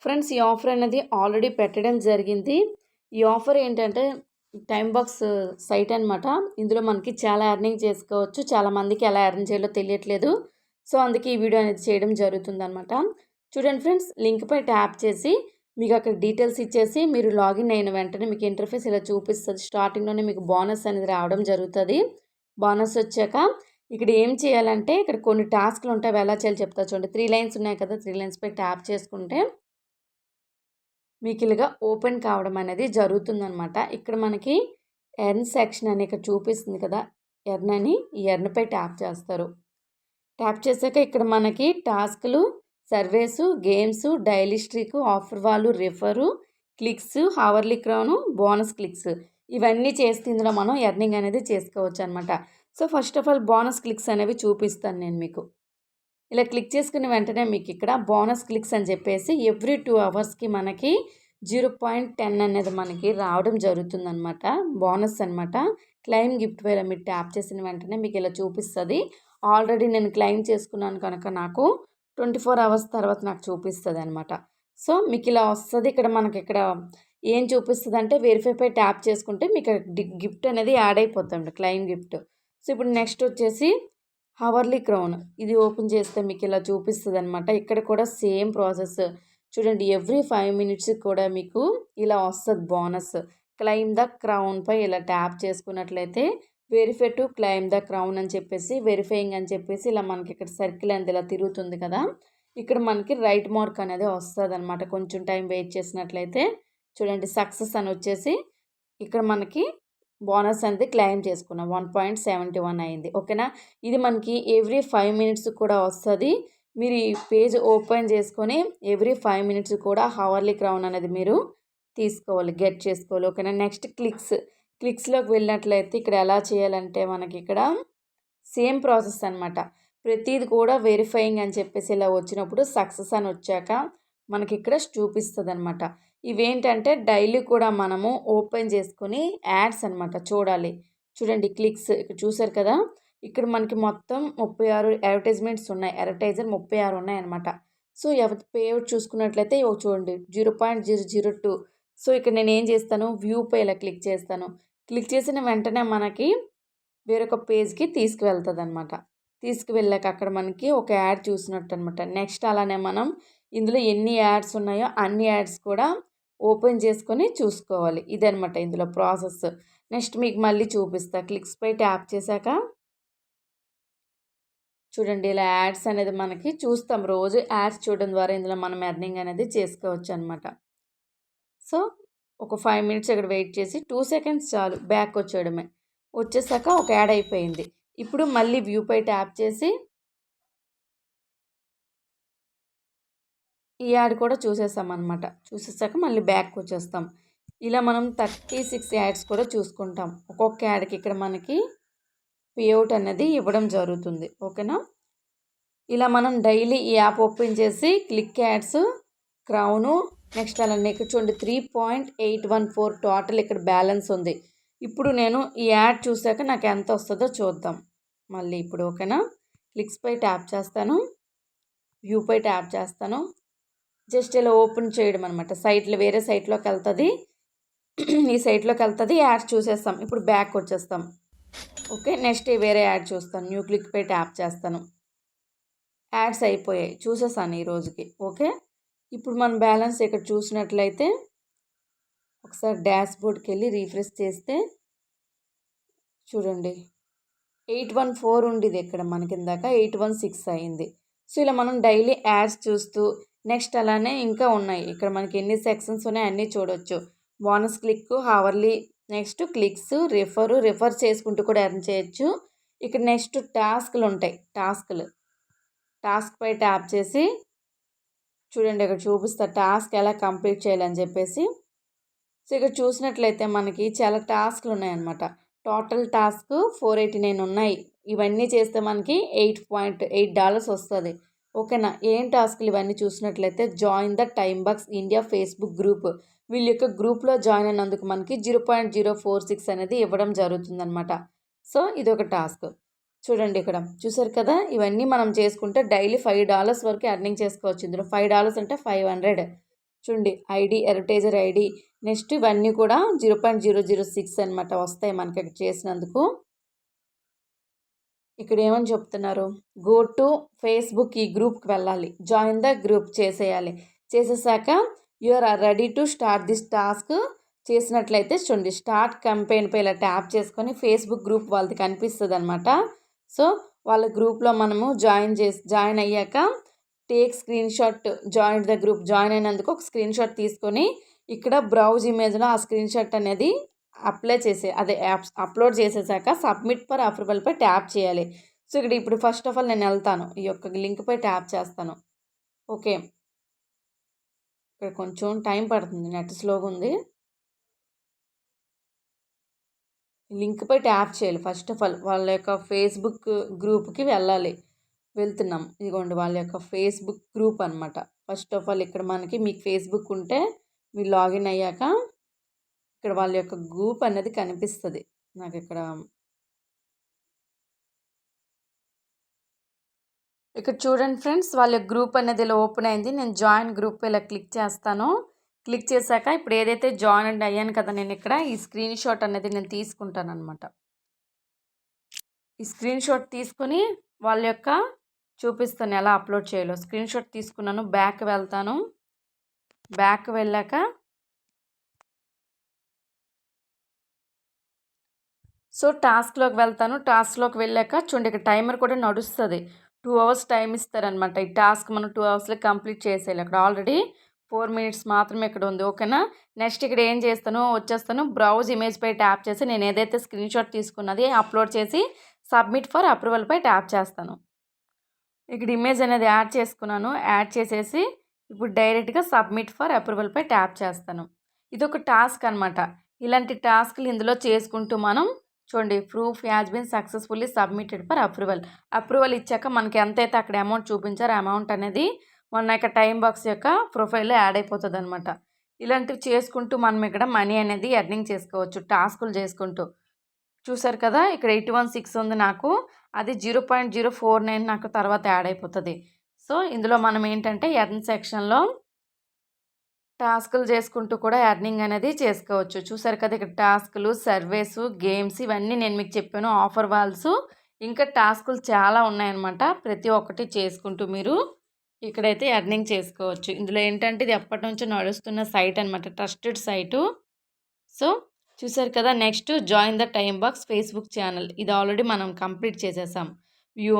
Friends, ఈ offer అనేది already పెట్టడం జరిగింది. ఈ ఆఫర్ ఏంటంటే టైమ్ బాక్స్ సైట్ అనమాట. ఇందులో మనకి చాలా ఎర్నింగ్ చేసుకోవచ్చు. చాలామందికి ఎలా ఎర్న్ చేయాలో తెలియట్లేదు. సో అందుకే ఈ వీడియో అనేది చేయడం జరుగుతుందనమాట. చూడండి ఫ్రెండ్స్, లింక్పై ట్యాప్ చేసి మీకు అక్కడ డీటెయిల్స్ ఇచ్చేసి మీరు లాగిన్ అయిన వెంటనే మీకు ఇంటర్ఫేస్ ఇలా చూపిస్తుంది. స్టార్టింగ్లోనే మీకు బోనస్ అనేది రావడం జరుగుతుంది. బోనస్ వచ్చాక ఇక్కడ ఏం చేయాలంటే ఇక్కడ కొన్ని టాస్క్లు ఉంటాయి. అవి ఎలా చేయాలో చెప్తా చూడండి. 3 లైన్స్ ఉన్నాయి కదా, 3 లైన్స్పై ట్యాప్ చేసుకుంటే మీకు ఇలాగా ఓపెన్ కావడం అనేది జరుగుతుందనమాట. ఇక్కడ మనకి ఎర్న్ సెక్షన్ అని ఇక్కడ చూపిస్తుంది కదా, ఎర్న్ అని. ఈ ఎర్న్పై ట్యాప్ చేస్తారు. ట్యాప్ చేశాక ఇక్కడ మనకి టాస్క్లు, surveys, games, daily streak, offer వాళ్ళు, refer, clicks, hourly crown, bonus clicks ఇవన్నీ చేస్తే ఇందులో మనం ఎర్నింగ్ అనేది చేసుకోవచ్చు అనమాట. So first of all bonus clicks అనేవి చూపిస్తాను నేను మీకు. ఇలా క్లిక్ చేసుకున్న వెంటనే మీకు ఇక్కడ బోనస్ క్లిక్స్ అని చెప్పేసి ఎవ్రీ 2 అవర్స్కి మనకి 0.10 అనేది మనకి రావడం జరుగుతుందనమాట. బోనస్ అనమాట. క్లెయిమ్ గిఫ్ట్ వేలో మీరు ట్యాప్ చేసిన వెంటనే మీకు ఇలా చూపిస్తుంది. ఆల్రెడీ నేను క్లెయిమ్ చేసుకున్నాను కనుక నాకు 24 అవర్స్ తర్వాత నాకు చూపిస్తుంది అనమాట. సో మీకు ఇలా వస్తుంది. ఇక్కడ మనకి ఇక్కడ ఏం చూపిస్తుంది అంటే వెరిఫైపై ట్యాప్ చేసుకుంటే మీకు గిఫ్ట్ అనేది యాడ్ అయిపోతుంది, క్లెయిమ్ గిఫ్ట్. సో ఇప్పుడు నెక్స్ట్ వచ్చేసి హవర్లీ క్రౌన్. ఇది ఓపెన్ చేస్తే మీకు ఇలా చూపిస్తుంది అనమాట. ఇక్కడ కూడా సేమ్ ప్రాసెస్. చూడండి, ఎవ్రీ 5 మినిట్స్ కూడా మీకు ఇలా వస్తుంది బోనస్. క్లెయిమ్ ద క్రౌన్పై ఇలా ట్యాప్ చేసుకున్నట్లయితే verify to claim the crown అని చెప్పేసి, వెరిఫైయింగ్ అని చెప్పేసి ఇలా మనకి ఇక్కడ సర్కిల్ అనేది ఇలా తిరుగుతుంది కదా, ఇక్కడ మనకి రైట్ మార్క్ అనేది వస్తుంది అనమాట. కొంచెం టైం వెయిట్ చేసినట్లయితే చూడండి, సక్సెస్ అని వచ్చేసి ఇక్కడ మనకి బోనస్ అనేది క్లెయిమ్ చేసుకున్నాం. 1.71 అయింది. ఓకేనా. ఇది మనకి ఎవ్రీ 5 మినిట్స్ కూడా వస్తుంది. మీరు ఈ పేజ్ ఓపెన్ చేసుకొని ఎవ్రీ 5 మినిట్స్ కూడా హవర్లీ క్రౌన్ అనేది మీరు తీసుకోవాలి, గెట్ చేసుకోవాలి. ఓకేనా. నెక్స్ట్ క్లిక్స్లోకి వెళ్ళినట్లయితే ఇక్కడ ఎలా చేయాలంటే మనకి ఇక్కడ సేమ్ ప్రాసెస్ అనమాట. ప్రతిది కూడా వెరిఫైయింగ్ అని చెప్పేసి ఇలా వచ్చినప్పుడు సక్సెస్ అని వచ్చాక మనకి ఇక్కడ చూపిస్తుంది అనమాట. ఇవేంటంటే డైలీ కూడా మనము ఓపెన్ చేసుకొని యాడ్స్ అనమాట చూడాలి. చూడండి, క్లిక్స్ ఇక్కడ చూసారు కదా, ఇక్కడ మనకి మొత్తం 36 అడ్వర్టైజ్మెంట్స్ ఉన్నాయి. అడ్వర్టైజర్ 36 ఉన్నాయన్నమాట. సో ఎవరి పేఅవుట్ చూసుకున్నట్లయితే చూడండి 0.002. సో ఇక్కడ నేను ఏం చేస్తాను, వ్యూ పై ఇలా క్లిక్ చేస్తాను. క్లిక్ చేసిన వెంటనే మనకి వేరొక పేజ్కి తీసుకువెళ్తుంది అనమాట. తీసుకువెళ్ళాక అక్కడ మనకి ఒక యాడ్ చూసినట్టు అనమాట. నెక్స్ట్ అలానే మనం ఇందులో ఎన్ని యాడ్స్ ఉన్నాయో అన్ని యాడ్స్ కూడా ఓపెన్ చేసుకొని చూసుకోవాలి. ఇదనమాట ఇందులో ప్రాసెస్. నెక్స్ట్ మీకు మళ్ళీ చూపిస్తా. క్లిక్స్పై ట్యాప్ చేశాక చూడండి, ఇలా యాడ్స్ అనేది మనకి చూస్తాం. రోజు యాడ్స్ చూడడం ద్వారా ఇందులో మనం ఎర్నింగ్ అనేది చేసుకోవచ్చు అనమాట. సో ఒక 5 మినిట్స్ ఇక్కడ వెయిట్ చేసి 2 సెకండ్స్ చాలు, బ్యాక్ వచ్చేయడమే. వచ్చేసాక ఒక యాడ్ అయిపోయింది. ఇప్పుడు మళ్ళీ వ్యూపై ట్యాప్ చేసి ఈ యాడ్ కూడా చూసేసామన్నమాట. చూసేసాక మళ్ళీ బ్యాక్ వచ్చేస్తాం. ఇలా మనం 36 యాడ్స్ కూడా చూసుకుంటాం. ఒక్కొక్క యాడ్కి ఇక్కడ మనకి పేఅవుట్ అనేది ఇవ్వడం జరుగుతుంది. ఓకేనా. ఇలా మనం డైలీ ఈ యాప్ ఓపెన్ చేసి క్లిక్ యాడ్స్, క్రౌను, నెక్స్ట్ అలా ఇక్కడ చూడండి 3.814 టోటల్ ఇక్కడ బ్యాలెన్స్ ఉంది. ఇప్పుడు నేను ఈ యాడ్ చూసాక నాకు ఎంత వస్తుందో చూద్దాం మళ్ళీ ఇప్పుడు. ఓకేనా. క్లిక్స్పై ట్యాప్ చేస్తాను, వ్యూపై ట్యాప్ చేస్తాను. జస్ట్ ఇలా ఓపెన్ చేయడం అనమాట. సైట్లో వేరే సైట్లోకి వెళ్తుంది, ఈ సైట్లోకి వెళ్తుంది. యాడ్స్ చూసేస్తాం. ఇప్పుడు బ్యాక్ వచ్చేస్తాం. ఓకే. నెక్స్ట్ వేరే యాడ్ చూస్తాను. న్యూ క్లిక్పై ట్యాప్ చేస్తాను. యాడ్స్ అయిపోయాయి, చూసేసాను ఈ రోజుకి. ఓకే. ఇప్పుడు మన బ్యాలెన్స్ ఇక్కడ చూసినట్లయితే ఒకసారి డాష్ బోర్డ్కి వెళ్ళి రీఫ్రెష్ చేస్తే చూడండి 814 ఉండేది ఇక్కడ మనకి, ఇందాక 816 అయింది. సో ఇలా మనం డైలీ యాడ్స్ చూస్తూ నెక్స్ట్ అలానే ఇంకా ఉన్నాయి. ఇక్కడ మనకి ఎన్ని సెక్షన్స్ ఉన్నాయి అన్నీ చూడవచ్చు. Bonus click, hourly, next clicks, refer చేసుకుంటూ కూడా ఎర్న్ చేయొచ్చు. ఇక్కడ నెక్స్ట్ టాస్క్లు ఉంటాయి. టాస్క్ పై ట్యాప్ చేసి చూడండి, ఇక్కడ చూపిస్తా టాస్క్ ఎలా కంప్లీట్ చేయాలని చెప్పేసి. సో ఇక్కడ చూసినట్లయితే మనకి చాలా టాస్క్లు ఉన్నాయన్నమాట. టోటల్ టాస్క్ 489 ఉన్నాయి. ఇవన్నీ చేస్తే మనకి $8.8 వస్తుంది. ఓకేనా. ఏం టాస్క్లు ఇవన్నీ చూసినట్లయితే join the time box India Facebook group. వీళ్ళ యొక్క గ్రూప్లో జాయిన్ అయినందుకు మనకి 0.046 అనేది ఇవ్వడం జరుగుతుందన్నమాట. సో ఇది ఒక టాస్క్. చూడండి, ఇక్కడ చూసారు కదా, ఇవన్నీ మనం చేసుకుంటే డైలీ $5 వరకు ఎర్నింగ్ చేసుకోవచ్చు. ఇందులో $5 అంటే 500. చూడండి ఐడి, అడ్వర్టైజర్ ఐడి, నెక్స్ట్ ఇవన్నీ కూడా 0.006 అనమాట వస్తాయి మనకి ఇక్కడ చేసినందుకు. ఇక్కడ ఏమని చెప్తున్నారు, గో టు ఫేస్బుక్ ఈ గ్రూప్కి వెళ్ళాలి, జాయిన్ ద గ్రూప్ చేసేయాలి. చేసేసాక you are ready to start this task చేసినట్లయితే చూడండి స్టార్ట్ క్యాంపెయిన్పై ఇలా ట్యాప్ చేసుకొని ఫేస్బుక్ గ్రూప్ వాళ్ళది కనిపిస్తుంది అనమాట. సో వాళ్ళ గ్రూప్లో మనము జాయిన్ అయ్యాక take screen shot join the group, join అయినందుకు ఒక స్క్రీన్ షాట్ తీసుకొని ఇక్కడ బ్రౌజ్ ఇమేజ్లో ఆ స్క్రీన్ షాట్ అనేది అప్లోడ్ చేసేసాక సబ్మిట్ ఫర్ అప్రూవల్పై ట్యాప్ చేయాలి. సో ఇప్పుడు ఫస్ట్ ఆఫ్ ఆల్ నేను వెళ్తాను, ఈ యొక్క లింక్పై ట్యాప్ చేస్తాను. ఓకే, ఇక్కడ కొంచెం టైం పడుతుంది, నెట్ స్లోగా ఉంది. లింక్పై ట్యాప్ చేయాలి. ఫస్ట్ ఆఫ్ ఆల్ వాళ్ళ యొక్క ఫేస్బుక్ గ్రూప్కి వెళ్తున్నాం. ఇదిగోండి వాళ్ళ యొక్క ఫేస్బుక్ గ్రూప్ అనమాట. ఫస్ట్ ఆఫ్ ఆల్ ఇక్కడ మీకు ఫేస్బుక్ ఉంటే మీరు లాగిన్ అయ్యాక ఇక్కడ వాళ్ళ యొక్క గ్రూప్ అనేది కనిపిస్తుంది నాకు. ఇక్కడ చూడండి ఫ్రెండ్స్, వాళ్ళ గ్రూప్ అనేది ఇలా ఓపెన్ అయింది. నేను జాయిన్ గ్రూప్ ఇలా క్లిక్ చేస్తాను. క్లిక్ చేశాక ఇప్పుడు ఏదైతే జాయిన్ అయ్యాను కదా నేను ఇక్కడ ఈ స్క్రీన్ షాట్ అనేది నేను తీసుకుంటాను అనమాట. ఈ స్క్రీన్ షాట్ తీసుకొని వాళ్ళ యొక్క చూపిస్తాను ఎలా అప్లోడ్ చేయాలో. స్క్రీన్ షాట్ తీసుకున్నాను, బ్యాక్ వెళ్తాను. బ్యాక్ వెళ్ళాక సో టాస్క్లోకి వెళ్తాను. టాస్క్లోకి వెళ్ళాక చూడండి ఇక్కడ టైమర్ కూడా నడుస్తుంది. 2 hours టైం ఇస్తారనమాట. ఈ టాస్క్ మనం 2 hours కంప్లీట్ చేసేయాలి. అక్కడ ఆల్రెడీ 4 minutes మాత్రమే ఇక్కడ ఉంది. ఓకేనా, నెక్స్ట్ ఇక్కడ ఏం చేస్తాను, వచ్చేస్తాను బ్రౌజ్ ఇమేజ్పై ట్యాప్ చేసి నేను ఏదైతే స్క్రీన్ షాట్ తీసుకున్నది అప్లోడ్ చేసి సబ్మిట్ ఫర్ అప్రూవల్పై ట్యాప్ చేస్తాను. ఇక్కడ ఇమేజ్ అనేది యాడ్ చేసుకున్నాను. యాడ్ చేసేసి ఇప్పుడు డైరెక్ట్గా సబ్మిట్ ఫర్ అప్రూవల్పై ట్యాప్ చేస్తాను. ఇది ఒక టాస్క్ అనమాట. ఇలాంటి టాస్క్లు ఇందులో చేసుకుంటూ మనం చూడండి proof has been successfully submitted for approval ఇచ్చాక మనకి ఎంతైతే అక్కడ అమౌంట్ చూపించారో అమౌంట్ అనేది మన యొక్క టైం బాక్స్ యొక్క ప్రొఫైల్లో యాడ్ అయిపోతుంది అనమాట. ఇలాంటివి చేసుకుంటూ మనం ఇక్కడ మనీ అనేది ఎర్నింగ్ చేసుకోవచ్చు టాస్కులు చేసుకుంటూ. చూసారు కదా ఇక్కడ 816 ఉంది నాకు, అది 0.049 నాకు తర్వాత యాడ్ అయిపోతుంది. సో ఇందులో మనం ఏంటంటే ఎర్న్ సెక్షన్లో టాస్కులు చేసుకుంటూ కూడా ఎర్నింగ్ అనేది చేసుకోవచ్చు. చూసారు కదా ఇక్కడ టాస్కులు, సర్వేసు, గేమ్స్ ఇవన్నీ నేను మీకు చెప్పాను. ఆఫర్ వాల్స్ ఇంకా టాస్కులు చాలా ఉన్నాయన్నమాట. ప్రతి ఒక్కటి చేసుకుంటూ మీరు ఇక్కడైతే ఎర్నింగ్ చేసుకోవచ్చు. ఇందులో ఏంటంటే ఇది ఎప్పటి నుంచో నడుస్తున్న సైట్ అనమాట, ట్రస్టెడ్ సైటు. సో చూసారు కదా, next join the time box Facebook channel, ఇది ఆల్రెడీ మనం కంప్లీట్ చేసేసాం. వ్యూ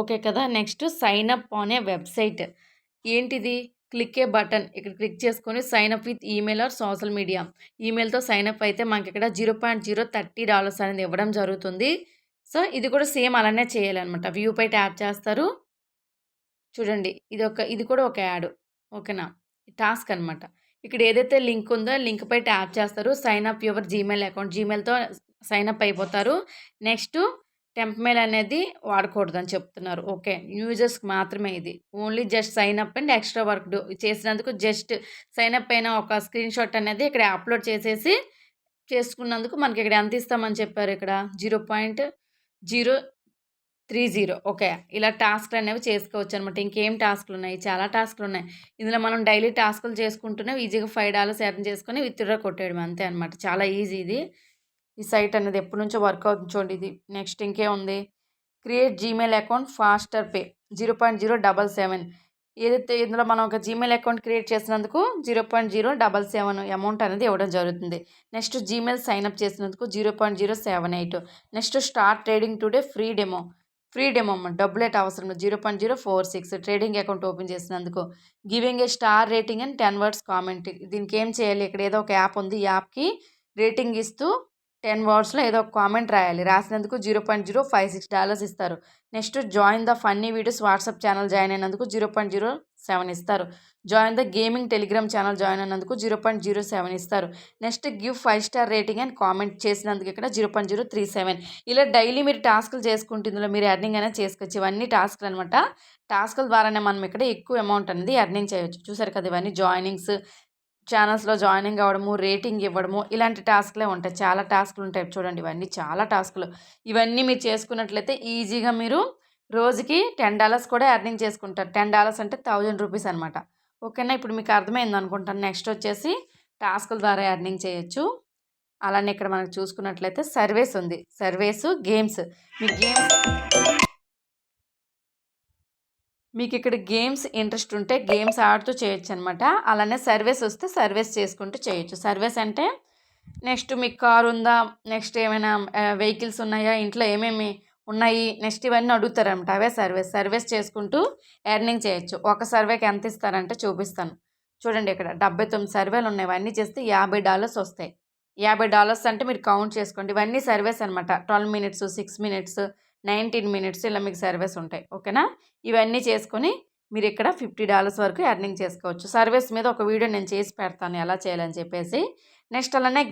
ఓకే కదా. Next sign up on a website, ఏంటిది క్లిక్ ఏ బటన్, ఇక్కడ క్లిక్ చేసుకొని sign up with email or social media. ఈమెయిల్తో సైన్ అప్ అయితే మనకి ఇక్కడ $0.030 అనేది ఇవ్వడం జరుగుతుంది. సో ఇది కూడా సేమ్ అలానే చేయాలన్నమాట. వ్యూపై ట్యాప్ చేస్తారు. చూడండి ఇది కూడా ఒక యాడ్. ఓకేనా, టాస్క్ అనమాట. ఇక్కడ ఏదైతే లింక్ ఉందో లింక్పై ట్యాప్ చేస్తారు. Sign up your Gmail account, జీమెయిల్తో సైన్ అప్ అయిపోతారు. నెక్స్ట్ టెంప్ మెయిల్ అనేది వాడకూడదని చెప్తున్నారు. ఓకే, యూజర్స్కి మాత్రమే ఇది. Only just sign up and extra work చేసినందుకు జస్ట్ సైన్ అప్ అయిన ఒక స్క్రీన్ షాట్ అనేది ఇక్కడ అప్లోడ్ చేసుకున్నందుకు మనకి ఇక్కడ ఎంత ఇస్తామని చెప్పారు, ఇక్కడ 0.030. ఓకే, ఇలా టాస్క్లు అనేవి చేసుకోవచ్చు అనమాట. ఇంకేం టాస్క్లు ఉన్నాయి, చాలా టాస్క్లు ఉన్నాయి. ఇందులో మనం డైలీ టాస్కులు చేసుకుంటూనే ఈజీగా $5 ఎర్న్ చేసుకొని విత్డ్రా కొట్టేయడం అంతే అనమాట. చాలా ఈజీ ఇది. ఈ సైట్ అనేది ఎప్పటి నుంచో వర్క్ అవుతుంది చూడండి ఇది. నెక్స్ట్ ఇంకేముంది, create Gmail account faster pay 0.077. ఏదైతే ఇందులో మనం ఒక జీమెయిల్ అకౌంట్ క్రియేట్ చేసినందుకు 0.077 అమౌంట్ అనేది ఇవ్వడం జరుగుతుంది. నెక్స్ట్ జీమెయిల్ సైన్అప్ చేసినందుకు 0.078. Next start trading today free demo డబ్బులేట్ అవసరం 0.046. ట్రేడింగ్ అకౌంట్ ఓపెన్ చేసినందుకు giving a star rating and 10 words comment. దీనికి ఏం చేయాలి, ఇక్కడ ఏదో ఒక యాప్ ఉంది, ఈ యాప్కి రేటింగ్ ఇస్తూ 10 wordsలో ఏదో ఒక కామెంట్ రాయాలి. రాసినందుకు $0.056 ఇస్తారు. Next join the funny videos WhatsApp channel join అయినందుకు 0.07 ఇస్తారు. Join the gaming Telegram channel join అయినందుకు 0.07 ఇస్తారు. Next give 5 star rating and comment చేసినందుకు ఇక్కడ 0.037. ఇలా డైలీ మీరు టాస్కులు చేసుకుంటే ఇందులో మీరు ఎర్నింగ్ అనేది చేసుకోవచ్చు. ఇవన్నీ టాస్కులు అనమాట. టాస్కుల ద్వారానే మనం ఇక్కడ ఎక్కువ అమౌంట్ అనేది ఎర్నింగ్ చేయవచ్చు. చూసారు కదా, ఇవన్నీ జాయినింగ్స్, ఛానల్స్లో జాయినింగ్ అవ్వడము, రేటింగ్ ఇవ్వడము, ఇలాంటి టాస్క్లే ఉంటాయి. చాలా టాస్క్లు ఉంటాయి చూడండి, ఇవన్నీ చాలా టాస్కులు. ఇవన్నీ మీరు చేసుకున్నట్లయితే ఈజీగా మీరు రోజుకి $10 కూడా ఎర్నింగ్ చేసుకుంటారు. $10 అంటే 1000 రూపీస్ అనమాట. ఓకేనా, ఇప్పుడు మీకు అర్థమైంది అనుకుంటాను. నెక్స్ట్ వచ్చేసి టాస్కుల ద్వారా ఎర్నింగ్ చేయొచ్చు. అలానే ఇక్కడ మనకు చూసుకున్నట్లయితే సర్వేస్ ఉంది. సర్వేస్ గేమ్స్, మీకు ఇక్కడ గేమ్స్ ఇంట్రెస్ట్ ఉంటే గేమ్స్ ఆడుతూ చేయొచ్చు అనమాట. అలానే సర్వేస్ వస్తే సర్వేస్ చేసుకుంటూ చేయొచ్చు. సర్వేస్ అంటే నెక్స్ట్ మీకు కారు ఉందా, నెక్స్ట్ ఏమైనా వెహికల్స్ ఉన్నాయా, ఇంట్లో ఏమేమి ఉన్నాయి, నెక్స్ట్ ఇవన్నీ అడుగుతారనమాట. అవే సర్వేస్ చేసుకుంటూ ఎర్నింగ్ చేయొచ్చు. ఒక సర్వేకి ఎంత ఇస్తారంటే చూపిస్తాను చూడండి. ఇక్కడ 79 సర్వేలు ఉన్నాయి. ఇవన్నీ చేస్తే $50 వస్తాయి. $50 అంటే మీరు కౌంట్ చేసుకోండి. ఇవన్నీ సర్వేస్ అనమాట. 12 మినిట్స్, 6 మినిట్స్, 19 మినిట్స్ ఇలా మీకు సర్వేస్ ఉంటాయి. ఓకేనా, ఇవన్నీ చేసుకొని మీరు ఇక్కడ $50 వరకు ఎర్నింగ్ చేసుకోవచ్చు. సర్వేస్ మీద ఒక వీడియో నేను చేసి పెడతాను ఎలా చేయాలని చెప్పేసి. నెక్స్ట్ అలానే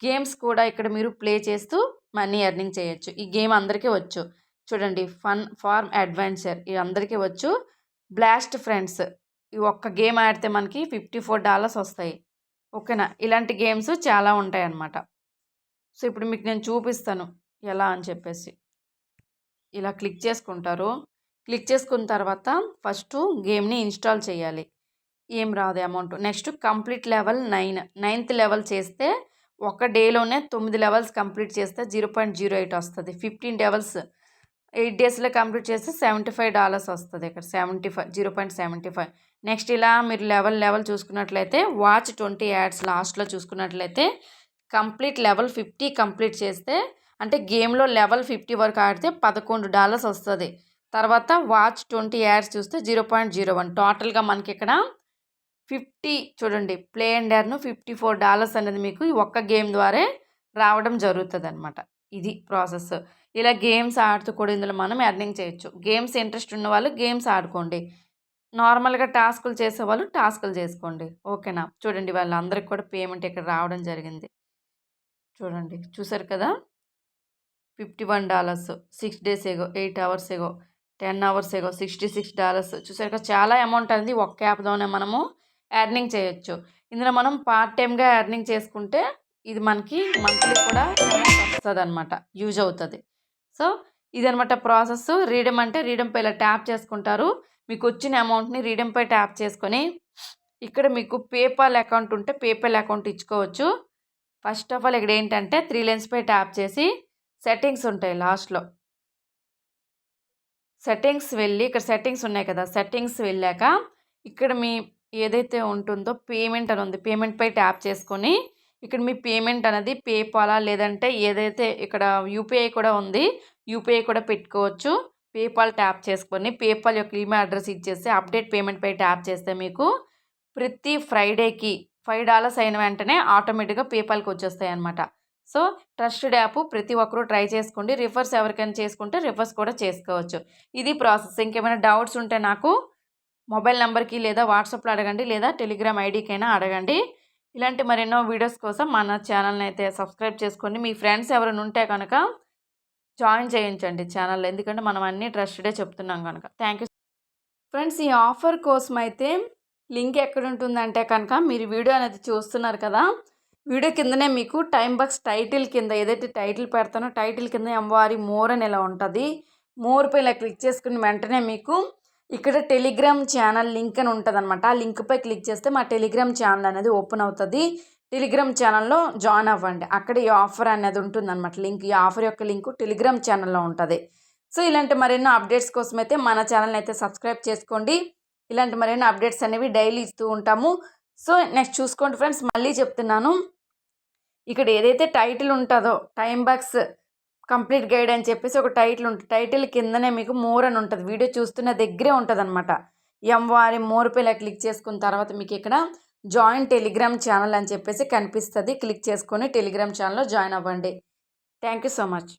గేమ్స్ కూడా ఇక్కడ మీరు ప్లే చేస్తూ మనీ ఎర్నింగ్ చేయొచ్చు. ఈ గేమ్ అందరికీ వచ్చు చూడండి. ఫన్ ఫార్మ్ అడ్వెంచర్ ఇది అందరికీ వచ్చు. బ్లాస్ట్ ఫ్రెండ్స్ ఈ ఒక్క గేమ్ ఆడితే మనకి $54 వస్తాయి. ఓకేనా, ఇలాంటి గేమ్స్ చాలా ఉంటాయి అన్నమాట. సో ఇప్పుడు మీకు నేను చూపిస్తాను ఎలా అని చెప్పేసి. ఇలా క్లిక్ చేసుకుంటారు. క్లిక్ చేసుకున్న తర్వాత ఫస్ట్ గేమ్ని ఇన్స్టాల్ చేయాలి. ఏం రాదు amount. Next complete level 9th level చేస్తే ఒక డేలోనే 9 లెవెల్స్ కంప్లీట్ చేస్తే 0.08 వస్తుంది. 15 లెవెల్స్ 8 డేస్లో కంప్లీట్ చేస్తే $75 వస్తుంది. ఇక్కడ 0.75. నెక్స్ట్ ఇలా మీరు లెవెల్ చూసుకున్నట్లయితే వాచ్ 20 యాడ్స్ లాస్ట్లో చూసుకున్నట్లయితే కంప్లీట్ లెవెల్ 50 కంప్లీట్ చేస్తే అంటే గేమ్లో లెవెల్ 50 వరకు ఆడితే $11 వస్తుంది. తర్వాత వాచ్ 20 యాడ్స్ చూస్తే 0.01. టోటల్గా మనకి ఇక్కడ 50 చూడండి. ప్లే అండ్ ఎర్న్ $54 అనేది మీకు ఈ ఒక్క గేమ్ ద్వారా రావడం జరుగుతుంది అనమాట. ఇది ప్రాసెస్. ఇలా గేమ్స్ ఆడుతూ కూడా ఇందులో మనం ఎర్నింగ్ చేయొచ్చు. గేమ్స్ ఇంట్రెస్ట్ ఉన్న వాళ్ళు గేమ్స్ ఆడుకోండి. నార్మల్గా టాస్కులు చేసేవాళ్ళు టాస్కులు చేసుకోండి. ఓకేనా, చూడండి వాళ్ళందరికీ కూడా పేమెంట్ ఇక్కడ రావడం జరిగింది. చూడండి, చూసారు కదా, $51 6 డేస్ ఏగో, 8 అవర్స్ ఏగో, 10 అవర్స్ ఏగో, $66 చూసారు కదా. చాలా అమౌంట్ అనేది ఒక్క యాప్లోనే మనము ఎర్నింగ్ చేయొచ్చు. ఇందులో మనం పార్ట్ టైమ్గా ఎర్నింగ్ చేసుకుంటే ఇది మనకి మంత్లీ కూడా వస్తుంది అనమాట, యూజ్ అవుతుంది. సో ఇదనమాట ప్రాసెస్. రీడమ్ అంటే రీడమ్ పై ఇలా ట్యాప్ చేసుకుంటారు. మీకు వచ్చిన అమౌంట్ని రీడమ్ పై ట్యాప్ చేసుకొని ఇక్కడ మీకు పేపాల్ అకౌంట్ ఉంటే పేపాల్ అకౌంట్ ఇచ్చుకోవచ్చు. ఫస్ట్ ఆఫ్ ఆల్ ఇక్కడ ఏంటంటే 3 లైన్స్ పై ట్యాప్ చేసి సెట్టింగ్స్ ఉంటాయి. లాస్ట్లో సెట్టింగ్స్ వెళ్ళి ఇక్కడ సెట్టింగ్స్ ఉన్నాయి కదా, సెట్టింగ్స్ వెళ్ళాక ఇక్కడ మీ ఏదైతే ఉంటుందో పేమెంట్ అని ఉంది. పేమెంట్ పై ట్యాప్ చేసుకొని ఇక్కడ మీ పేమెంట్ అనేది పేపాలా లేదంటే ఏదైతే ఇక్కడ యూపీఐ కూడా ఉంది, యూపీఐ కూడా పెట్టుకోవచ్చు. పేపాల్ ట్యాప్ చేసుకొని పేపాల్ యొక్క ఈమెయిల్ అడ్రస్ ఇచ్చేసి అప్డేట్ పేమెంట్ పై ట్యాప్ చేస్తే మీకు ప్రతి ఫ్రైడేకి $5 అయిన వెంటనే ఆటోమేటిక్గా పేపాల్కి వచ్చేస్తాయి అన్నమాట. సో ట్రస్టెడ్ యాప్, ప్రతి ఒక్కరూ ట్రై చేసుకోండి. రిఫర్స్ ఎవరికైనా చేసుకుంటే రిఫర్స్ కూడా చేసుకోవచ్చు. ఇది ప్రాసెస్. ఇంకేమైనా డౌట్స్ ఉంటే నాకు మొబైల్ నెంబర్కి లేదా వాట్సాప్లో అడగండి, లేదా టెలిగ్రామ్ ఐడికైనా అడగండి. ఇలాంటి మరెన్నో వీడియోస్ కోసం మన ఛానల్ని అయితే సబ్స్క్రైబ్ చేసుకోండి. మీ ఫ్రెండ్స్ ఎవరైనా ఉంటే కనుక జాయిన్ చేయించండి ఛానల్, ఎందుకంటే మనం అన్నీ ట్రస్టెడే చెప్తున్నాం కనుక. Thank you friends. ఈ ఆఫర్ కోసం అయితే లింక్ ఎక్కడ ఉంటుందంటే కనుక మీరు వీడియో అనేది చూస్తున్నారు కదా, వీడియో కిందనే మీకు టైం బాక్స్ టైటిల్ కింద ఏదైతే టైటిల్ పెడతానో టైటిల్ కింద ఎంవారి మోర్ అని ఇలా ఉంటుంది. మోర్ పై ఇలా క్లిక్ చేసుకుని వెంటనే మీకు ఇక్కడ టెలిగ్రామ్ ఛానల్ లింక్ అని ఉంటుంది అనమాట. ఆ లింక్పై క్లిక్ చేస్తే మా టెలిగ్రామ్ ఛానల్ అనేది ఓపెన్ అవుతుంది. టెలిగ్రామ్ ఛానల్లో జాయిన్ అవ్వండి. అక్కడ ఈ ఆఫర్ అనేది ఉంటుందన్నమాట. లింక్, ఈ ఆఫర్ యొక్క లింక్ టెలిగ్రామ్ ఛానల్లో ఉంటుంది. సో ఇలాంటి మరెన్నో అప్డేట్స్ కోసం అయితే మన ఛానల్ని అయితే సబ్స్క్రైబ్ చేసుకోండి. ఇలాంటి మరెన్నో అప్డేట్స్ అనేవి డైలీ ఇస్తూ ఉంటాము. సో నెక్స్ట్ చూసుకోండి ఫ్రెండ్స్, మళ్ళీ చెప్తున్నాను, ఇక్కడ ఏదైతే టైటిల్ ఉంటుందో టైం బాక్స్ కంప్లీట్ గైడ్ అని చెప్పేసి ఒక టైటిల్ ఉంటుంది. టైటిల్ కిందనే మీకు మోర్ అని ఉంటుంది. వీడియో చూస్తున్న దగ్గరే ఉంటుంది అనమాట. ఎంవారి మోర్ పైలా క్లిక్ చేసుకున్న తర్వాత మీకు ఇక్కడ జాయిన్ టెలిగ్రామ్ ఛానల్ అని చెప్పేసి కనిపిస్తుంది. క్లిక్ చేసుకొని టెలిగ్రామ్ ఛానల్లో జాయిన్ అవ్వండి. Thank you so much.